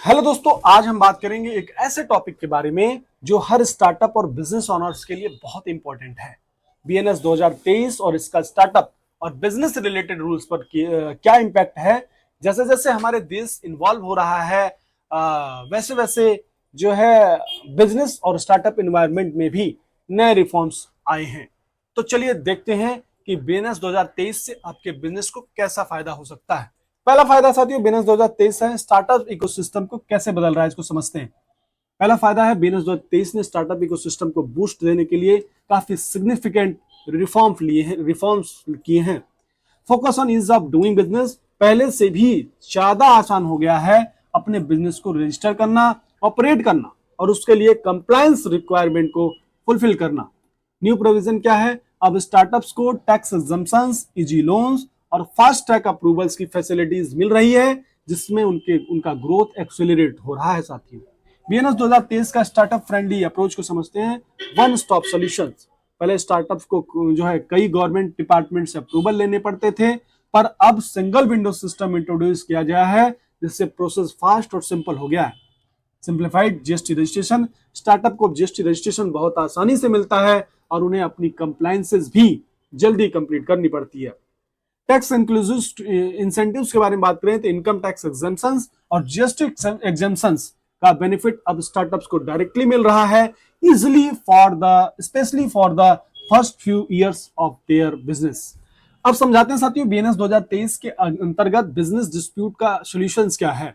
Hello दोस्तों, आज हम बात करेंगे एक ऐसे टॉपिक के बारे में जो हर स्टार्टअप और बिजनेस ओनर्स के लिए बहुत इंपॉर्टेंट है। बीएनएस 2023 और इसका स्टार्टअप और बिजनेस रिलेटेड रूल्स पर क्या इम्पैक्ट है। जैसे जैसे हमारे देश इन्वॉल्व हो रहा है वैसे वैसे जो है बिजनेस और स्टार्टअप एनवायरनमेंट में भी नए रिफॉर्म्स आए हैं। तो चलिए देखते हैं कि बीएनएस 2023 से आपके बिजनेस को कैसा फायदा हो सकता है। पहला फायदा साथियों बीएनएस 2023 है, स्टार्टअप इकोसिस्टम को कैसे बदल रहा है इसको समझते हैं। पहला फायदा है बीएनएस 2023 ने स्टार्टअप इकोसिस्टम को बूस्ट देने के लिए काफी सिग्निफिकेंट रिफॉर्म्स किए हैं। Focus on ease of doing business, पहले से भी ज्यादा आसान हो गया है अपने बिजनेस को रजिस्टर करना, ऑपरेट करना और उसके लिए कंप्लायंस रिक्वायरमेंट को फुलफिल करना। न्यू प्रोविजन क्या है, अब स्टार्टअप्स को टैक्स एग्जम्पशंस, इजी लोन्स और फास्ट ट्रैक अप्रूवल्स की फैसिलिटीज मिल रही है, जिसमें उनका ग्रोथ एक्सेलरेट हो रहा है। साथियों बीएनएस 2023 का स्टार्टअप फ्रेंडली अप्रोच को समझते हैं। वन स्टॉप सॉल्यूशंस, पहले स्टार्टअप्स को जो है कई गवर्नमेंट डिपार्टमेंट से अप्रूवल लेने पड़ते थे, पर अब सिंगल विंडो सिस्टम इंट्रोड्यूस किया गया है, जिससे प्रोसेस फास्ट और सिंपल हो गया है। सिंप्लीफाइड जीएसटी रजिस्ट्रेशन, स्टार्टअप को जीएसटी रजिस्ट्रेशन बहुत आसानी से मिलता है और उन्हें अपनी कंप्लायंसेस भी जल्दी कंप्लीट करनी पड़ती है। टैक्स इंक्लूसिव इंसेंटिव्स के बारे में बात करें तो इनकम टैक्स एग्जेम्पशंस और जीएसटी एग्जेम्पशंस का बेनिफिट अब स्टार्टअप्स को डायरेक्टली मिल रहा है, easily specially for the first few years of their business. अब समझाते हैं साथियों बीएनएस 2023 के अंतर्गत बिजनेस डिस्प्यूट का सॉल्यूशंस क्या है।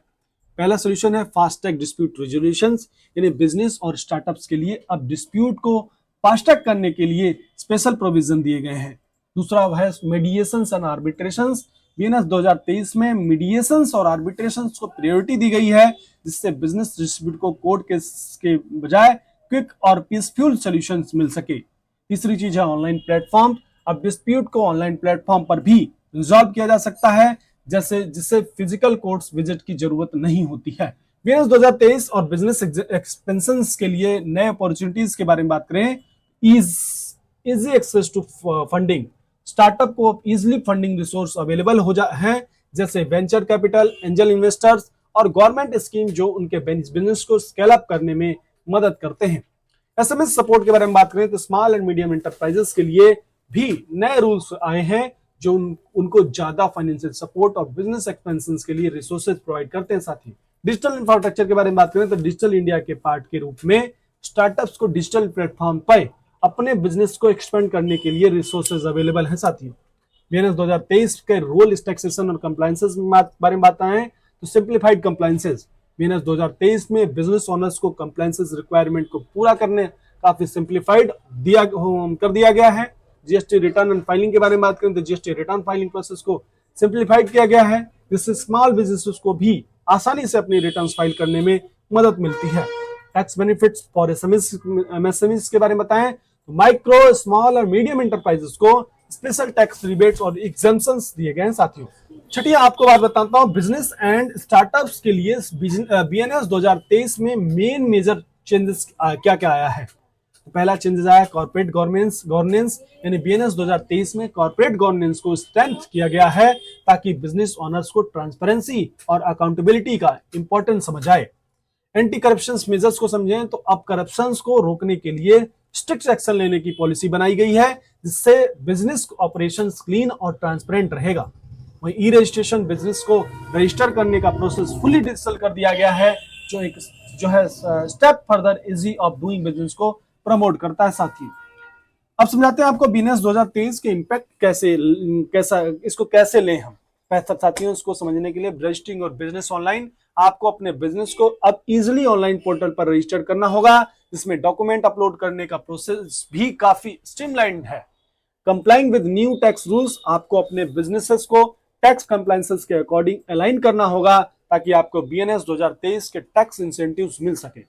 पहला सॉल्यूशन है फास्ट ट्रैक डिस्प्यूट रेजोल्यूशंस, यानी बिजनेस और स्टार्टअप्स के लिए अब डिस्प्यूट को फास्ट ट्रैक करने के लिए स्पेशल प्रोविजन दिए गए हैं। दूसरा है मीडिएशंस एंड आर्बिट्रेशंस, बीएनएस 2023 में मीडिएशंस और आर्बिट्रेशंस को प्रायोरिटी दी गई है, जिससे बिजनेस डिस्प्यूट को कोर्ट केस के बजाय क्विक और पीसफुल सॉल्यूशंस मिल सके। तीसरी चीज है ऑनलाइन प्लेटफॉर्म, अब डिस्प्यूट को ऑनलाइन प्लेटफॉर्म पर भी रिजॉल्व किया जा सकता है, जिससे फिजिकल कोर्ट्स विजिट की जरूरत नहीं होती है। बीएनएस 2023 और बिजनेस एक्सपेंशंस के लिए नए अपॉर्चुनिटीज के बारे में बात करें, easy access to funding, startup को इजिली फंडिंग रिसोर्स अवेलेबल हैं, जैसे वेंचर कैपिटल, एंजल इन्वेस्टर्स और गवर्नमेंट स्कीम जो उनके बिजनेस को स्केल अप करने में मदद करते हैं। एसएमएस सपोर्ट के बारे में बात करें तो स्मॉल एंड मीडियम एंटरप्राइजेस के लिए भी नए रूल्स आए हैं, जो उनको ज्यादा फाइनेंशियल सपोर्ट और बिजनेस एक्सपेंशन के लिए रिसोर्सेज प्रोवाइड करते हैं। साथ ही डिजिटल इंफ्रास्ट्रक्चर के बारे में बात करें तो डिजिटल इंडिया के पार्ट के रूप में स्टार्टअप्स को डिजिटल प्लेटफॉर्म पर अपने बिजनेस को एक्सपेंड करने के लिए रिसोर्सेज अवेलेबल है। साथियों बीएनएस 2023 के रोल टैक्सेशन और कंप्लायंसेस बारे में बात आए तो सिंप्लीफाइड कंप्लायंसेस, बीएनएस 2023 में बिजनेस ओनर्स को कंप्लायंसेस रिक्वायरमेंट को पूरा करने काफी सिंप्लीफाइड कर दिया गया है। जीएसटी रिटर्न एंड फाइलिंग के बारे में बात करें तो जीएसटी रिटर्न फाइलिंग प्रोसेस को सिंप्लीफाइड किया गया है, जिससे स्मॉल बिजनेसेस को भी आसानी से अपनी रिटर्न फाइल करने में मदद मिलती है। टैक्स बेनिफिट्स फॉर एमएसएमईज के बारे में बताएं तो माइक्रो, स्मॉल और मीडियम एंटरप्राइजेस को स्पेशल टैक्स रिबेट्स और एग्जेम्पशंस दिए गए हैं। साथियों छठी आपको बात बताता हूं, बिजनेस एंड स्टार्टअप्स के लिए बीएनएस 2023 में मेन मेजर चेंजेस क्या क्या आया है। तो पहला चेंजेस आया कॉर्पोरेट गवर्नेंस, यानी बीएनएस 2023 में कॉर्पोरेट गवर्नेंस को स्ट्रेंथ किया गया है, ताकि बिजनेस ओनर्स को ट्रांसपेरेंसी और अकाउंटेबिलिटी का इंपॉर्टेंस समझ आए। एंटी करप्शन मेजर्स को समझें तो अब करप्शन को रोकने के लिए स्ट्रिक्ट एक्शन लेने की पॉलिसी बनाई गई है, जिससे बिजनेस ऑपरेशंस क्लीन और ट्रांसपेरेंट रहेगा। वहीं ई रजिस्ट्रेशन, बिजनेस को रजिस्टर करने का प्रोसेस फुली डिजिटल कर दिया गया है, जो है step further easy of doing business को प्रमोट करता है। साथी अब समझाते हैं आपको बीएनएस 2023 के इम्पैक्ट इसको कैसे लें हम। साथियों इसको समझने के लिए रजिस्टरिंग और बिजनेस ऑनलाइन, आपको अपने बिजनेस को अब इजिली ऑनलाइन पोर्टल पर रजिस्टर करना होगा, जिसमें डॉक्यूमेंट अपलोड करने का प्रोसेस भी काफी स्ट्रीमलाइंड है। Complying with new tax rules, आपको अपने बिजनेसेस को टैक्स कंप्लायंसेस के अकॉर्डिंग अलाइन करना होगा, ताकि आपको बीएनएस 2023 के टैक्स इंसेंटिव्स मिल सके।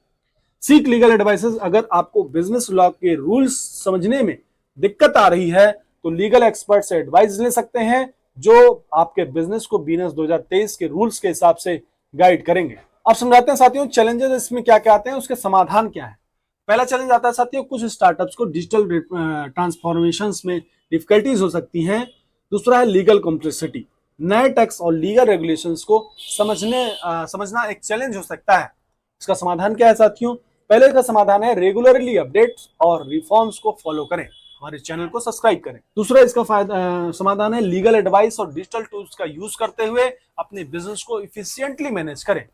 सीक लीगल एडवाइसेस, अगर आपको बिजनेस लॉ के रूल्स समझने में दिक्कत आ रही है तो लीगल एक्सपर्ट से एडवाइस ले सकते हैं, जो आपके बिजनेस को बीएनएस 2023 के रूल्स के हिसाब से गाइड करेंगे। अब समझाते हैं साथियों चैलेंजेस इसमें क्या क्या आते हैं, उसके समाधान क्या है। पहला चैलेंज आता है साथियों, कुछ स्टार्टअप्स को डिजिटल ट्रांसफॉर्मेशन में डिफिकल्टीज हो सकती हैं। दूसरा है लीगल कॉम्प्लेक्सिटी, नए टैक्स और लीगल रेगुलेशंस को समझना एक चैलेंज हो सकता है। इसका समाधान क्या है साथियों? पहले का समाधान है रेगुलरली अपडेट्स और रिफॉर्म्स को फॉलो करें, हमारे चैनल को सब्सक्राइब करें। दूसरा इसका समाधान है लीगल एडवाइस और डिजिटल टूल्स का यूज करते हुए अपने बिजनेस को इफिशियंटली मैनेज करें।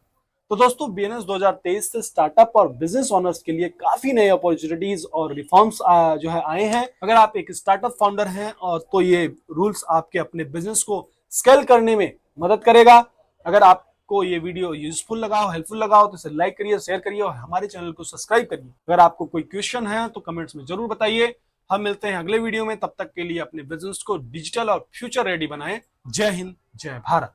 तो दोस्तों, बीएनएस 2023 से स्टार्टअप और बिजनेस ओनर्स के लिए काफी नई अपॉर्चुनिटीज और रिफॉर्म्स जो है आए हैं। अगर आप एक स्टार्टअप फाउंडर हैं और तो ये रूल्स आपके अपने बिजनेस को स्केल करने में मदद करेगा। अगर आपको ये वीडियो यूजफुल लगा हो, हेल्पफुल लगा हो, तो इसे लाइक करिए, शेयर करिए और हमारे चैनल को सब्सक्राइब करिए। अगर आपको कोई क्वेश्चन है तो कमेंट्स में जरूर बताइए। हम मिलते हैं अगले वीडियो में, तब तक के लिए अपने बिजनेस को डिजिटल और फ्यूचर रेडी बनाएं। जय हिंद, जय भारत।